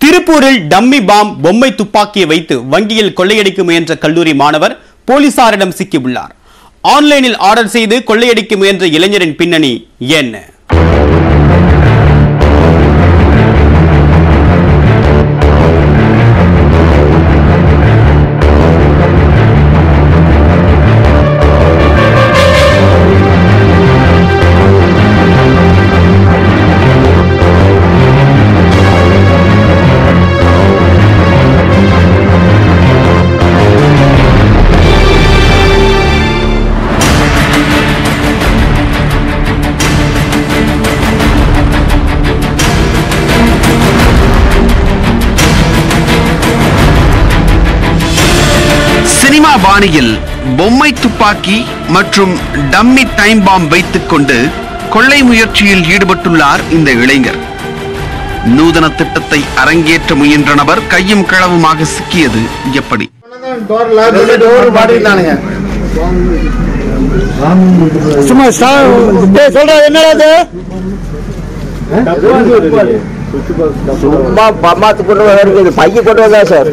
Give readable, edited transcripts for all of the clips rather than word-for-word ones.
திருப்பூரில் dummy bomb பொம்மை துப்பாக்கியை வைத்து வங்கியில் கொள்ளையடிக்க முயன்ற கல்லூரி மாணவர் போலீசாரிடம் சிக்கியுள்ளார். ஆன்லைனில் ஆர்டர் செய்து கொள்ளையடிக்க முயன்ற இளைஞரின் பின்னணி என்ன? சினிமா பாணியில் பொம்மை துப்பாக்கி மற்றும் டம்மி டைம் பாம் வைத்துக் கொண்டு கொள்ளை முயற்சியில் ஈடுபட்டுள்ளார் இந்த இளைஞர். நூதன திட்டத்தை அரங்கேற்ற முயன்ற நபர் கையும் களவுமாக சிக்கியது எப்படி? சும்மா பம்மாத்து கொண்டு வருது பைய கொண்டு வந்தா சார்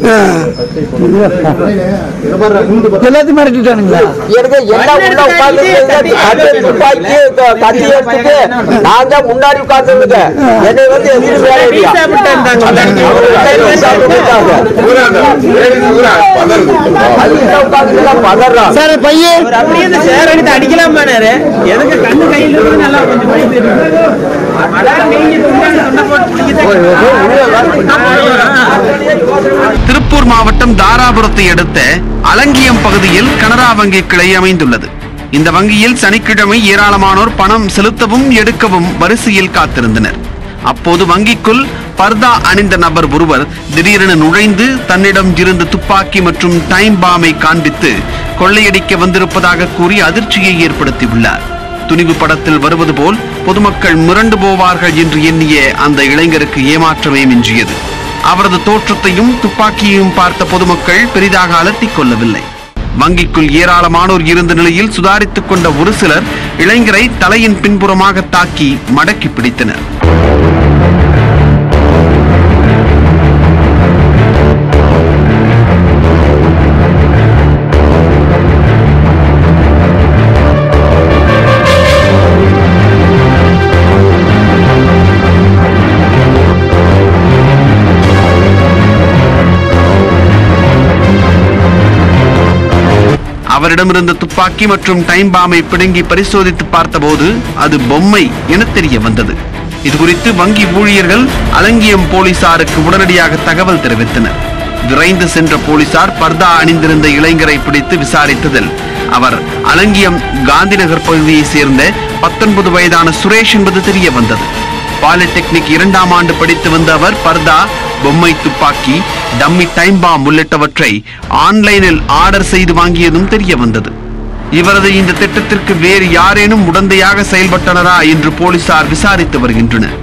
எல்லாத்தையும் மிரட்டிட்டானுங்களா? எனக்கு எல்லாம் உள்ள உட்கார்ந்து துப்பாக்கி கத்தி எடுத்துட்டு நான் தான் முன்னாடி உட்கார்ந்துருக்கேன். என்னை வந்து எதிர்த்து வேலை பதறான் சார் பையன் அடிக்கலாம் எதுக்கு கண்ணு கையில் நல்லா திருப்பூர் மாவட்டம் தாராபுரத்தை அடுத்த அலங்கியம் பகுதியில் கனரா வங்கி கிளை அமைந்துள்ளது. இந்த வங்கியில் சனிக்கிழமை ஏராளமானோர் பணம் செலுத்தவும் எடுக்கவும் வரிசையில் காத்திருந்தனர். அப்போது வங்கிக்குள் பர்தா அணிந்த நபர் ஒருவர் திடீரென நுழைந்து தன்னிடம் இருந்த துப்பாக்கி மற்றும் டைம் பாமை காண்பித்து கொள்ளையடிக்க வந்திருப்பதாக கூறி அதிர்ச்சியை ஏற்படுத்தியுள்ளார். துணிவு படத்தில் வருவது போல் பொதுமக்கள் மிரண்டு போவார்கள் என்று எண்ணிய அந்த இளைஞருக்கு ஏமாற்றமே மிஞ்சியது. அவரது தோற்றத்தையும் துப்பாக்கியையும் பார்த்த பொதுமக்கள் பெரிதாக அலட்டிக் கொள்ளவில்லை. வங்கிக்குள் ஏராளமானோர் இருந்த நிலையில் சுதாரித்துக் கொண்ட ஒரு சிலர் இளைஞரை தலையின் பின்புறமாக தாக்கி மடக்கி பிடித்தனர். அவரிடமிருந்த துப்பாக்கி மற்றும் டைம் பாமை பிடுங்கி பரிசோதித்து பார்த்தபோது அது பொம்மை என தெரிய வந்தது. இதுகுறித்து வங்கி ஊழியர்கள் அலங்கியம் போலீசாருக்கு உடனடியாக தகவல் தெரிவித்தனர். விரைந்து சென்ற போலீசார் பர்தா அணிந்திருந்த இளைஞரை பிடித்து விசாரித்ததில் அவர் அலங்கியம் காந்திநகர் பகுதியை சேர்ந்த 19 வயதான சுரேஷ் என்பது தெரிய வந்தது. பாலிடெக்னிக் 2ஆம் ஆண்டு படித்து வந்த அவர் பர்தா, பொம்மை துப்பாக்கி, டம்மி டைம் பாம் உள்ளிட்டவற்றை ஆன்லைனில் ஆர்டர் செய்து வாங்கியதும் தெரிய வந்தது. இவரது இந்த திட்டத்திற்கு வேறு யாரேனும் உடந்தையாக செயல்பட்டனரா என்று போலீசார் விசாரித்து வருகின்றனர்.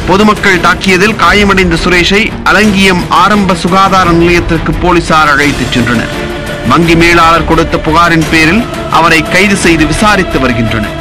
பொதுமக்கள் தாக்கியதில் காயமடைந்த சுரேஷை அலங்கியம் ஆரம்ப சுகாதார நிலையத்திற்கு போலீசார் அழைத்துச் சென்றனர். வங்கி மேலாளர் கொடுத்த புகாரின் பேரில் அவரை கைது செய்து விசாரித்து வருகின்றனர்.